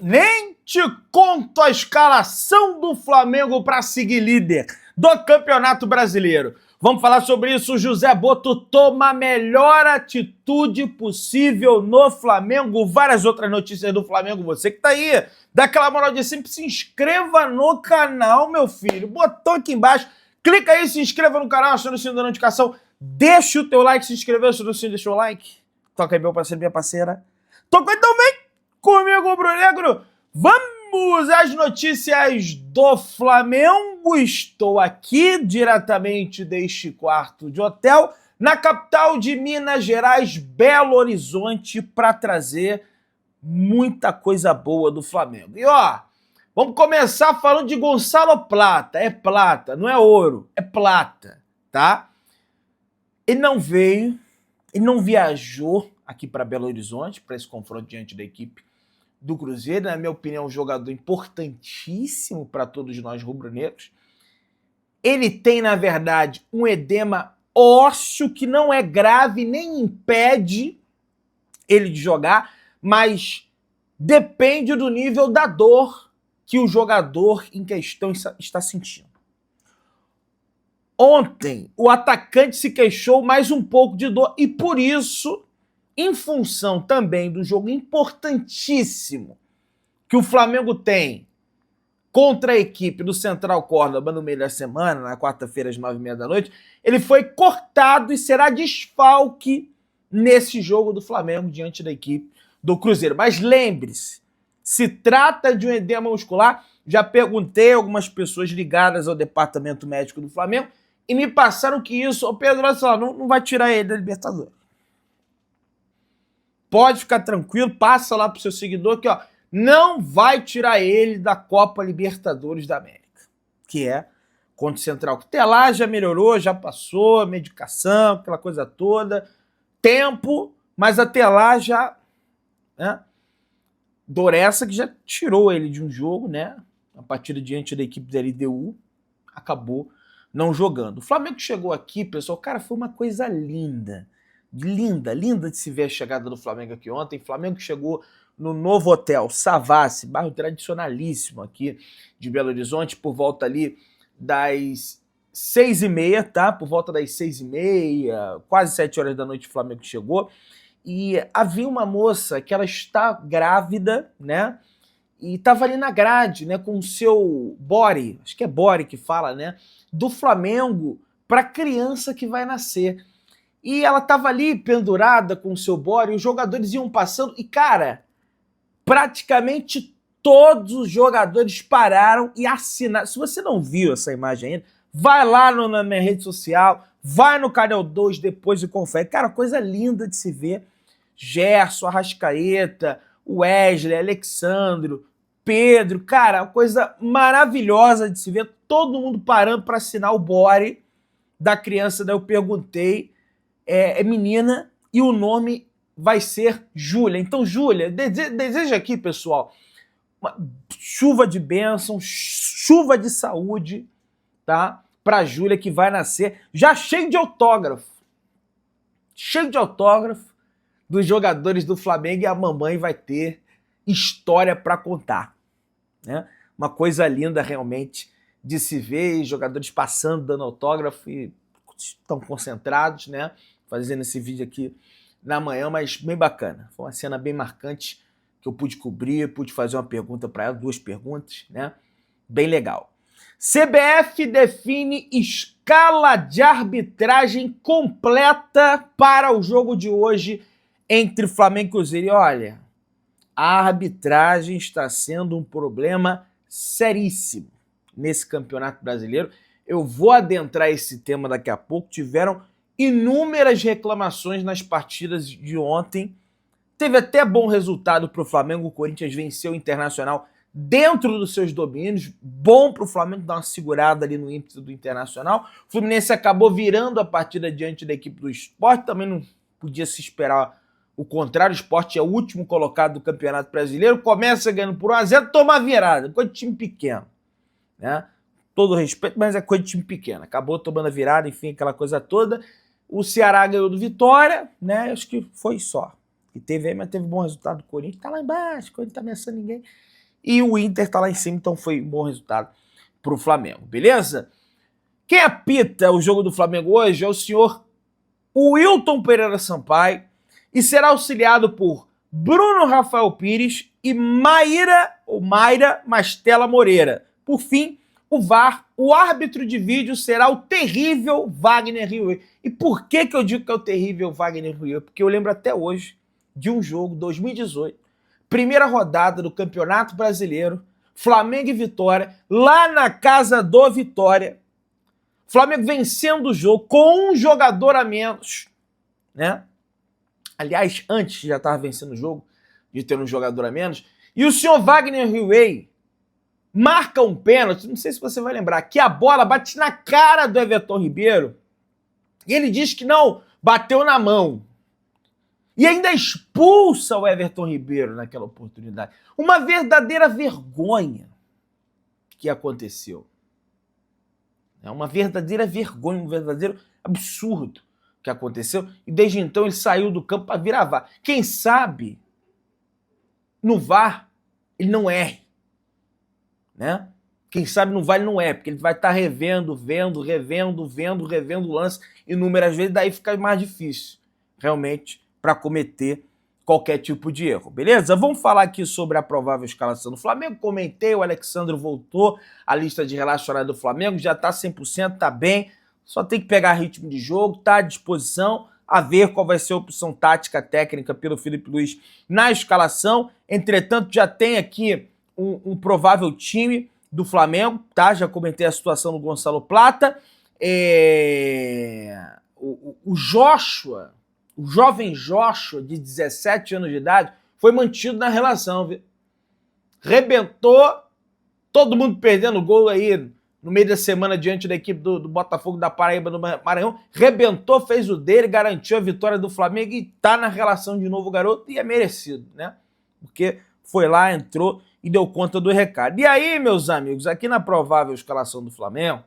Nem te conto a escalação do Flamengo para seguir líder do Campeonato Brasileiro. Vamos falar sobre isso. O José Boto toma a melhor atitude possível no Flamengo. Várias outras notícias do Flamengo. Você que tá aí, dá aquela moral de sempre, se inscreva no canal, meu filho. Botão aqui embaixo. Clica aí, se inscreva no canal, aciona o sininho da notificação. Deixa o teu like, se inscreveu, se não se deixou o like. Toca aí, meu parceiro, minha parceira. Toca então, vem comigo, Bruno Negro. Vamos às notícias do Flamengo. Estou aqui diretamente deste quarto de hotel, na capital de Minas Gerais, Belo Horizonte, para trazer muita coisa boa do Flamengo. E ó, vamos começar falando de Gonçalo Plata. É plata, não é ouro, é plata, tá? Ele não veio, ele não viajou aqui para Belo Horizonte para esse confronto diante da equipe do Cruzeiro. Na minha opinião, um jogador importantíssimo para todos nós rubro-negros. Ele tem, na verdade, um edema ósseo que não é grave, nem impede ele de jogar, mas depende do nível da dor que o jogador em questão está sentindo. Ontem, o atacante se queixou mais um pouco de dor e, por isso, em função também do jogo importantíssimo que o Flamengo tem contra a equipe do Central Córdoba no meio da semana, na quarta-feira às 9h30 da noite, ele foi cortado e será desfalque nesse jogo do Flamengo diante da equipe do Cruzeiro. Mas lembre-se, se trata de um edema muscular. Já perguntei a algumas pessoas ligadas ao departamento médico do Flamengo e me passaram que isso, ô Pedro, olha só, não vai tirar ele da Libertadores. Pode ficar tranquilo, passa lá pro seu seguidor que, ó, não vai tirar ele da Copa Libertadores da América, que é contra o Central. Até lá já melhorou, já passou, medicação, aquela coisa toda, tempo, mas até lá já, né, dor essa que já tirou ele de um jogo, né, a partida diante da equipe da LDU, acabou não jogando. O Flamengo chegou aqui, pessoal, cara, foi uma coisa linda. Linda de se ver a chegada do Flamengo aqui ontem. O Flamengo chegou no novo hotel Savassi, bairro tradicionalíssimo aqui de Belo Horizonte, por volta ali das 6h30, tá? Por volta das 6h30, quase 7 horas da noite o Flamengo chegou. E havia uma moça que ela está grávida, né? E estava ali na grade, né? Com o seu body, acho que é body que fala, né? Do Flamengo para a criança que vai nascer. E ela estava ali pendurada com o seu body, os jogadores iam passando e, cara, praticamente todos os jogadores pararam e assinaram. Se você não viu essa imagem ainda, vai lá na minha rede social, vai no Canal 2 depois e confere. Cara, coisa linda de se ver. Gerson, Arrascaeta, Wesley, Alexandro, Pedro, cara, coisa maravilhosa de se ver. Todo mundo parando para assinar o body da criança. Daí eu perguntei, é menina, e o nome vai ser Júlia. Então, Júlia, deseja aqui, pessoal, uma chuva de bênção, chuva de saúde, tá? Pra Júlia, que vai nascer, já cheio de autógrafo. Cheio de autógrafo dos jogadores do Flamengo, e a mamãe vai ter história para contar, né? Uma coisa linda, realmente, de se ver, jogadores passando, dando autógrafo, e estão concentrados, né? Fazendo esse vídeo aqui na manhã, mas bem bacana. Foi uma cena bem marcante que eu pude cobrir, pude fazer uma pergunta para ela, 2 perguntas, né? Bem legal. CBF define escala de arbitragem completa para o jogo de hoje entre Flamengo e Cruzeiro. E olha, a arbitragem está sendo um problema seríssimo nesse Campeonato Brasileiro. Eu vou adentrar esse tema daqui a pouco. Tiveram inúmeras reclamações nas partidas de ontem. Teve até bom resultado para o Flamengo. O Corinthians venceu o Internacional dentro dos seus domínios. Bom para o Flamengo dar uma segurada ali no ímpeto do Internacional. O Fluminense acabou virando a partida diante da equipe do Sport. Também não podia se esperar o contrário. O Sport é o último colocado do Campeonato Brasileiro. Começa ganhando por 1-0, toma a virada. Coisa de time pequeno, né? Todo respeito, mas é coisa de time pequeno. Acabou tomando a virada, enfim, aquela coisa toda. O Ceará ganhou do Vitória, né? Acho que foi só. E teve aí, mas teve bom resultado do Corinthians. Tá lá embaixo, o Corinthians não tá ameaçando ninguém. e o Inter tá lá em cima, então foi um bom resultado pro Flamengo, beleza? Quem apita o jogo do Flamengo hoje é o senhor Wilton Pereira Sampaio e será auxiliado por Bruno Rafael Pires e Mayra Mastella Moreira. Por fim, o VAR, o árbitro de vídeo será o terrível Wagner Rieu. E por que eu digo que é o terrível Wagner Rieu? Porque eu lembro até hoje de um jogo, 2018, primeira rodada do Campeonato Brasileiro, Flamengo e Vitória, lá na casa do Vitória. Flamengo vencendo o jogo com um jogador a menos, né? Aliás, antes já estava vencendo o jogo, de ter um jogador a menos. E o senhor Wagner Rieu marca um pênalti, não sei se você vai lembrar, que a bola bate na cara do Everton Ribeiro e ele diz que não, bateu na mão. E ainda expulsa o Everton Ribeiro naquela oportunidade. Uma verdadeira vergonha que aconteceu. É uma verdadeira vergonha, um verdadeiro absurdo que aconteceu. E desde então ele saiu do campo para virar VAR. Quem sabe, no VAR, ele não erre. Né? Quem sabe no VAR ele não é, porque ele vai estar revendo o lance inúmeras vezes, daí fica mais difícil, realmente, para cometer qualquer tipo de erro, beleza? Vamos falar aqui sobre a provável escalação do Flamengo. Comentei, o Alexandre voltou, a lista de relacionados do Flamengo já está 100%, tá bem, só tem que pegar ritmo de jogo, tá à disposição, a ver qual vai ser a opção tática técnica pelo Felipe Luiz na escalação. Entretanto, já tem aqui um provável time do Flamengo, tá? Já comentei a situação do Gonçalo Plata. O Joshua, o jovem Joshua, de 17 anos de idade, foi mantido na relação, viu? Rebentou, todo mundo perdendo gol aí no meio da semana diante da equipe do Botafogo da Paraíba do Maranhão. Rebentou, fez o dele, garantiu a vitória do Flamengo e tá na relação de novo o garoto, e é merecido, né? Porque foi lá, entrou e deu conta do recado. E aí, meus amigos, aqui na provável escalação do Flamengo,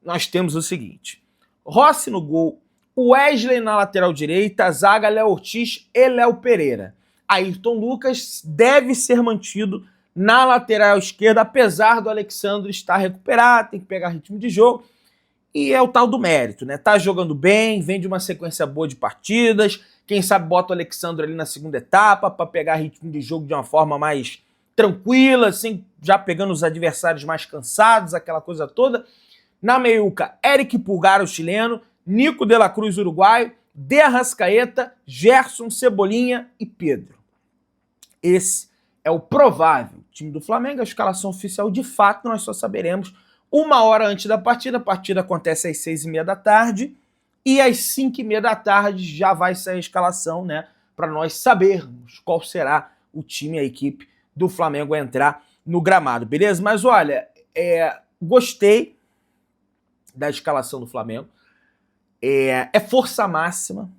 nós temos o seguinte: Rossi no gol, Wesley na lateral direita, a zaga Léo Ortiz e Léo Pereira. Ayrton Lucas deve ser mantido na lateral esquerda, apesar do Alexandre estar recuperado, tem que pegar ritmo de jogo, e é o tal do mérito, né? Tá jogando bem, vem de uma sequência boa de partidas, quem sabe bota o Alexandre ali na segunda etapa para pegar ritmo de jogo de uma forma mais tranquila, assim, já pegando os adversários mais cansados, aquela coisa toda. Na meiuca, Eric Pulgar, o chileno, Nico de la Cruz, uruguaio, De Arrascaeta, Gerson, Cebolinha e Pedro. Esse é o provável time do Flamengo. A escalação oficial, de fato, nós só saberemos uma hora antes da partida. A partida acontece às 6h30 da tarde e às 5h30 da tarde já vai sair a escalação, né? Para nós sabermos qual será o time, a equipe do Flamengo a entrar no gramado, beleza? Mas olha, gostei da escalação do Flamengo. É força máxima,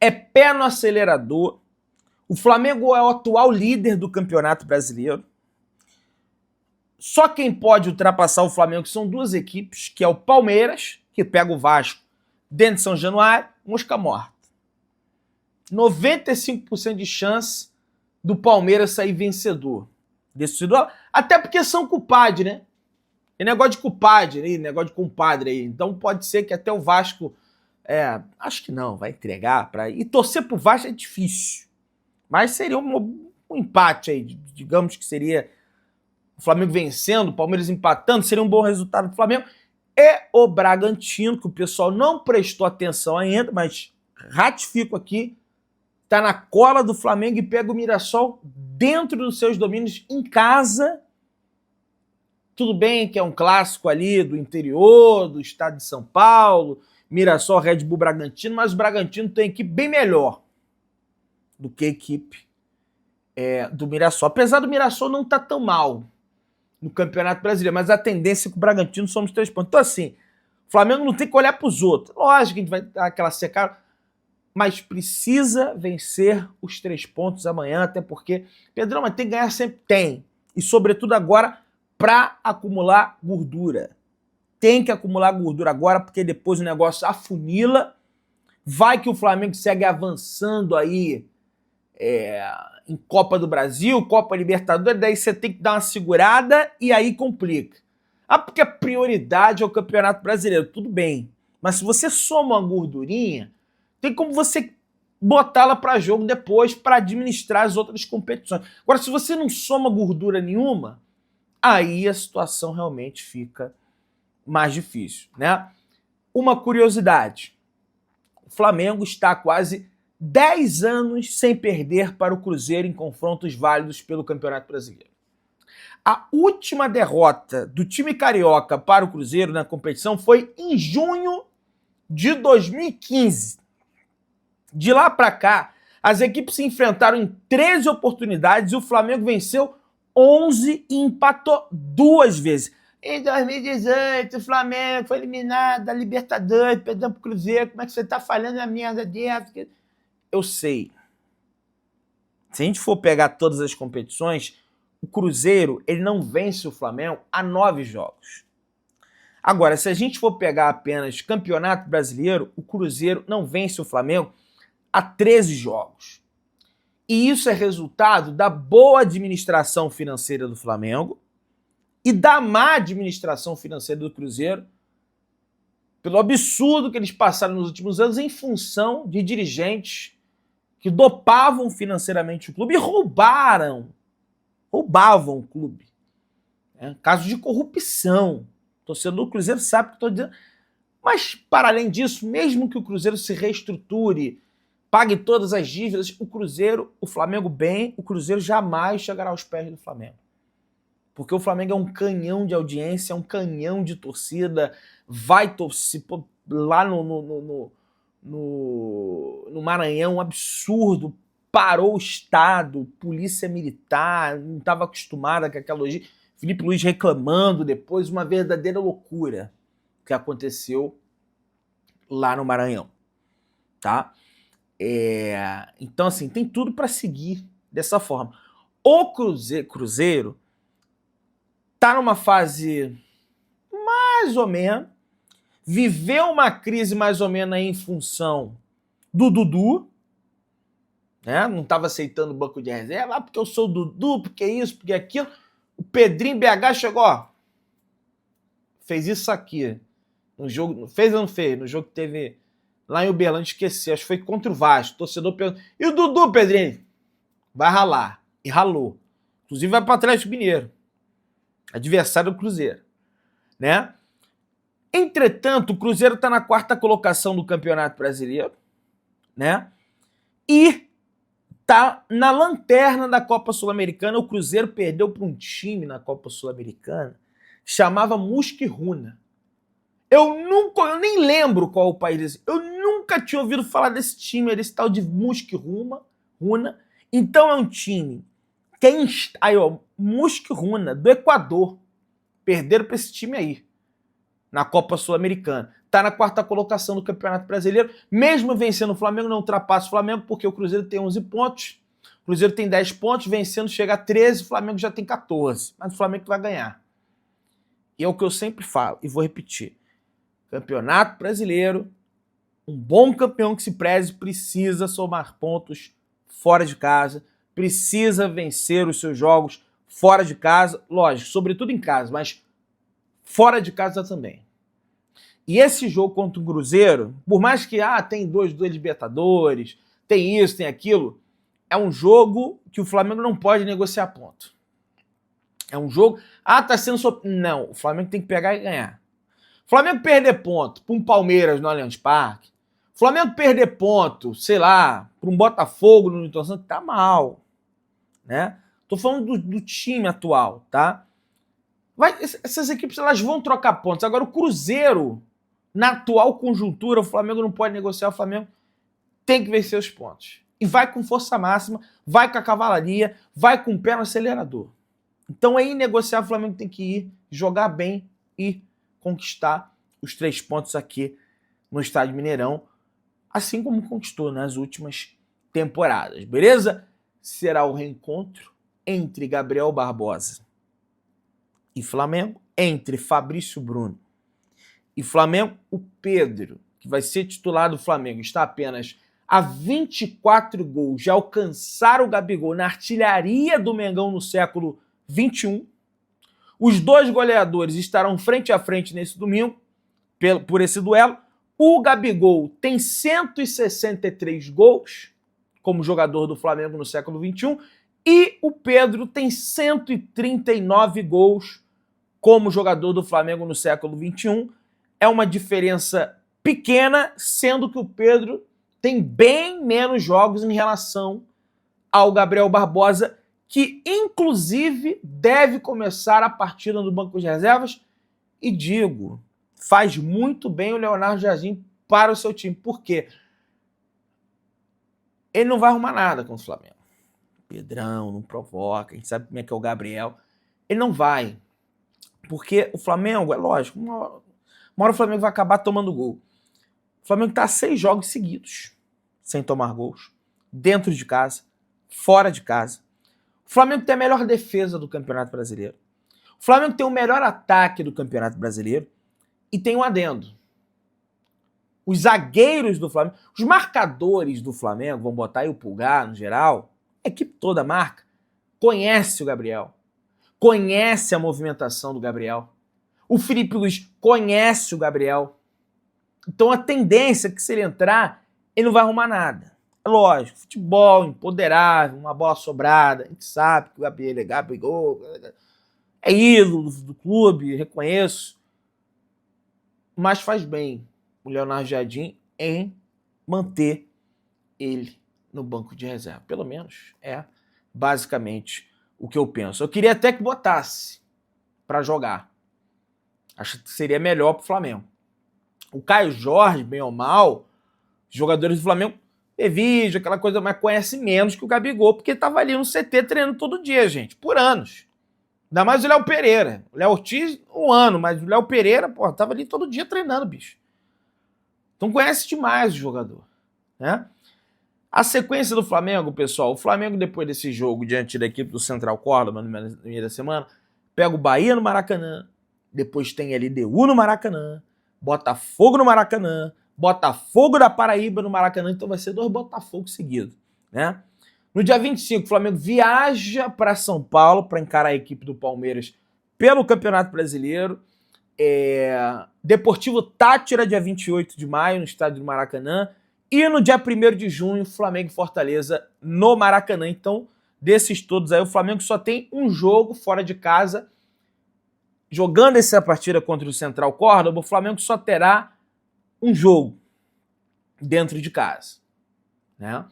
é pé no acelerador. O Flamengo é o atual líder do Campeonato Brasileiro. Só quem pode ultrapassar o Flamengo são duas equipes, que é o Palmeiras, que pega o Vasco dentro de São Januário, mosca morta. 95% de chance do Palmeiras sair vencedor desse duelo, até porque são culpados, né? Tem negócio de culpado aí, negócio de compadre aí. Então pode ser que até o Vasco, acho que não, vai entregar para ir. E torcer pro Vasco é difícil. Mas seria um empate aí, digamos que seria o Flamengo vencendo, o Palmeiras empatando, seria um bom resultado do Flamengo. E o Bragantino, que o pessoal não prestou atenção ainda, mas ratifico aqui, tá na cola do Flamengo e pega o Mirassol dentro dos seus domínios, em casa. Tudo bem que é um clássico ali do interior, do estado de São Paulo, Mirassol, Red Bull, Bragantino, mas o Bragantino tem equipe bem melhor do que a equipe do Mirassol. Apesar do Mirassol não estar tão mal no Campeonato Brasileiro, mas a tendência é que o Bragantino somos 3 pontos. Então assim, o Flamengo não tem que olhar para os outros. Lógico que a gente vai dar aquela secada, mas precisa vencer os 3 pontos amanhã, até porque, Pedrão, mas tem que ganhar sempre? Tem. E sobretudo agora, para acumular gordura. Tem que acumular gordura agora, porque depois o negócio afunila. Vai que o Flamengo segue avançando aí em Copa do Brasil, Copa Libertadores, daí você tem que dar uma segurada e aí complica. Ah, porque a prioridade é o Campeonato Brasileiro. Tudo bem. Mas se você soma uma gordurinha, tem como você botá-la para jogo depois para administrar as outras competições. Agora, se você não soma gordura nenhuma, aí a situação realmente fica mais difícil, né? Uma curiosidade. O Flamengo está há quase 10 anos sem perder para o Cruzeiro em confrontos válidos pelo Campeonato Brasileiro. A última derrota do time carioca para o Cruzeiro na competição foi em junho de 2015. De lá para cá, as equipes se enfrentaram em 13 oportunidades e o Flamengo venceu 11 e empatou 2 vezes. Em 2018, o Flamengo foi eliminado da Libertadores, perdeu para o Cruzeiro. Como é que você está falando a merda dessa? Eu sei. Se a gente for pegar todas as competições, o Cruzeiro ele não vence o Flamengo há 9 jogos. Agora, se a gente for pegar apenas Campeonato Brasileiro, o Cruzeiro não vence o Flamengo há 13 jogos. E isso é resultado da boa administração financeira do Flamengo e da má administração financeira do Cruzeiro, pelo absurdo que eles passaram nos últimos anos em função de dirigentes que dopavam financeiramente o clube e roubavam o clube. Casos de corrupção. O torcedor do Cruzeiro sabe o que eu estou dizendo. Mas, para além disso, mesmo que o Cruzeiro se reestruture, pague todas as dívidas, o Flamengo bem, o Cruzeiro jamais chegará aos pés do Flamengo. Porque o Flamengo é um canhão de audiência, é um canhão de torcida, vai torcer lá no Maranhão, um absurdo, parou o Estado, polícia militar, não estava acostumada com aquela logística, Felipe Luiz reclamando depois, uma verdadeira loucura que aconteceu lá no Maranhão, tá? Então, assim, tem tudo para seguir dessa forma. O Cruzeiro tá numa fase mais ou menos, viveu uma crise mais ou menos aí em função do Dudu, né? Não estava aceitando o banco de reserva, porque eu sou o Dudu, porque isso, porque aquilo. O Pedrinho BH chegou, ó, fez isso aqui no jogo, fez ou não fez? No jogo que teve lá em Uberlândia, esqueci, acho que foi contra o Vasco, o torcedor perguntou, e o Dudu, Pedrinho? Vai ralar, e ralou. Inclusive vai para o Atlético Mineiro, adversário do Cruzeiro, né? Entretanto, o Cruzeiro está na 4ª colocação do Campeonato Brasileiro, né? E tá na lanterna da Copa Sul-Americana. O Cruzeiro perdeu para um time na Copa Sul-Americana que chamava Musquiruna. Eu nem lembro qual o país desse. Eu nunca tinha ouvido falar desse time, desse tal de Musquiruna. Então é um time que é Musquiruna, do Equador. Perderam para esse time aí, na Copa Sul-Americana. Está na 4ª colocação do Campeonato Brasileiro. Mesmo vencendo o Flamengo, não ultrapassa o Flamengo, porque o Cruzeiro tem 11 pontos, o Cruzeiro tem 10 pontos, vencendo chega a 13, o Flamengo já tem 14. Mas o Flamengo vai ganhar. E é o que eu sempre falo, e vou repetir. Campeonato Brasileiro, um bom campeão que se preze precisa somar pontos fora de casa, precisa vencer os seus jogos fora de casa, lógico, sobretudo em casa, mas fora de casa também. E esse jogo contra o Cruzeiro, por mais que tem dois Libertadores, tem isso, tem aquilo, é um jogo que o Flamengo não pode negociar ponto. É um jogo, tá sendo não, o Flamengo tem que pegar e ganhar. O Flamengo perder ponto para um Palmeiras no Allianz Parque, o Flamengo perder ponto, sei lá, para um Botafogo no Newton Santos, tá mal, né? Tô falando do time atual, tá? Essas equipes elas vão trocar pontos. Agora, o Cruzeiro, na atual conjuntura, o Flamengo não pode negociar, o Flamengo tem que vencer os pontos. E vai com força máxima, vai com a cavalaria, vai com o pé no acelerador. Então é inegociável, o Flamengo tem que ir, jogar bem e conquistar os 3 pontos aqui no Estádio Mineirão, assim como conquistou nas últimas temporadas, beleza? Será o reencontro entre Gabriel Barbosa e Flamengo, entre Fabrício Bruno e Flamengo. O Pedro, que vai ser titular do Flamengo, está apenas a 24 gols de alcançar o Gabigol na artilharia do Mengão no século XXI. Os dois goleadores estarão frente a frente nesse domingo, por esse duelo. O Gabigol tem 163 gols como jogador do Flamengo no século XXI e o Pedro tem 139 gols como jogador do Flamengo no século XXI. É uma diferença pequena, sendo que o Pedro tem bem menos jogos em relação ao Gabriel Barbosa, que inclusive deve começar a partida no banco de reservas. E digo, faz muito bem o Leonardo Jardim para o seu time. Por quê? Ele não vai arrumar nada com o Flamengo. Pedrão não provoca, a gente sabe como é que é o Gabriel. Ele não vai. Porque o Flamengo, é lógico, uma hora o Flamengo vai acabar tomando gol. O Flamengo está 6 jogos seguidos sem tomar gols. Dentro de casa, fora de casa. O Flamengo tem a melhor defesa do Campeonato Brasileiro. O Flamengo tem o melhor ataque do Campeonato Brasileiro. E tem um adendo. Os zagueiros do Flamengo, os marcadores do Flamengo, vamos botar aí o Pulgar no geral, a equipe toda marca, conhece o Gabriel. Conhece a movimentação do Gabriel. O Felipe Luiz conhece o Gabriel. Então a tendência é que se ele entrar, ele não vai arrumar nada. É lógico, futebol empoderável, uma bola sobrada, a gente sabe que o Gabriel é Gabigol, é ídolo do clube, reconheço. Mas faz bem o Leonardo Jardim em manter ele no banco de reserva. Pelo menos é basicamente o que eu penso. Eu queria até que botasse para jogar. Acho que seria melhor para o Flamengo. O Caio Jorge, bem ou mal, os jogadores do Flamengo vê vídeo, aquela coisa, mas conhece menos que o Gabigol, porque estava ali no CT treinando todo dia, gente, por anos. Ainda mais o Léo Pereira. O Léo Ortiz, um ano, mas o Léo Pereira, pô, tava ali todo dia treinando, bicho. Então conhece demais o jogador, né? A sequência do Flamengo, pessoal, o Flamengo depois desse jogo diante da equipe do Central Córdoba no meio da semana, pega o Bahia no Maracanã, depois tem LDU no Maracanã, Botafogo no Maracanã, Botafogo da Paraíba no Maracanã, então vai ser 2 Botafogo seguidos, né? No dia 25, o Flamengo viaja para São Paulo para encarar a equipe do Palmeiras pelo Campeonato Brasileiro. Deportivo Táchira, dia 28 de maio, no estádio do Maracanã. E no dia 1º de junho, Flamengo e Fortaleza no Maracanã. Então, desses todos aí, o Flamengo só tem um jogo fora de casa. Jogando essa partida contra o Central Córdoba, o Flamengo só terá um jogo dentro de casa, né?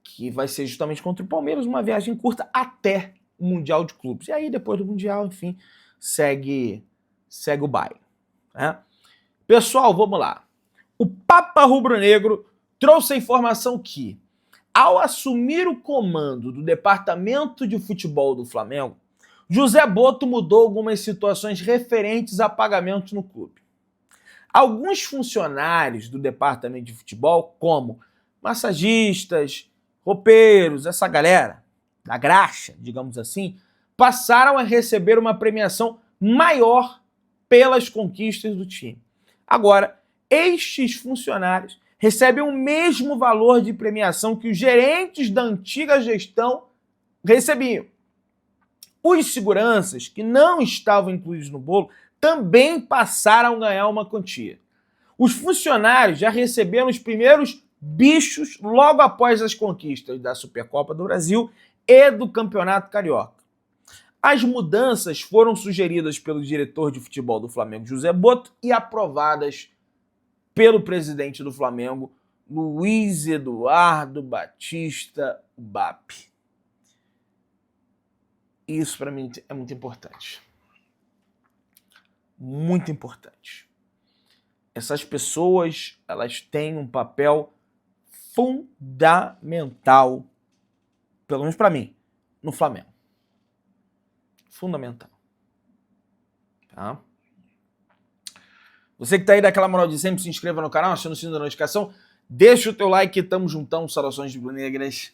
Que vai ser justamente contra o Palmeiras, uma viagem curta até o Mundial de Clubes. E aí, depois do Mundial, enfim, segue o baile, né? Pessoal, vamos lá. O Papa Rubro-Negro trouxe a informação que, ao assumir o comando do Departamento de Futebol do Flamengo, José Botto mudou algumas situações referentes a pagamentos no clube. Alguns funcionários do Departamento de Futebol, como massagistas, roupeiros, essa galera da graxa, digamos assim, passaram a receber uma premiação maior pelas conquistas do time. Agora, estes funcionários recebem o mesmo valor de premiação que os gerentes da antiga gestão recebiam. Os seguranças, que não estavam incluídos no bolo, também passaram a ganhar uma quantia. Os funcionários já receberam os primeiros bichos logo após as conquistas da Supercopa do Brasil e do Campeonato Carioca. As mudanças foram sugeridas pelo diretor de futebol do Flamengo, José Botto, e aprovadas pelo presidente do Flamengo, Luiz Eduardo Batista BAP. Isso para mim é muito importante. Muito importante. Essas pessoas, elas têm um papel fundamental, pelo menos para mim, no Flamengo. Fundamental. Tá? Você que tá aí daquela moral de sempre, se inscreva no canal, aciona o sininho da notificação, deixa o teu like, tamo juntão, saudações rubro-negras.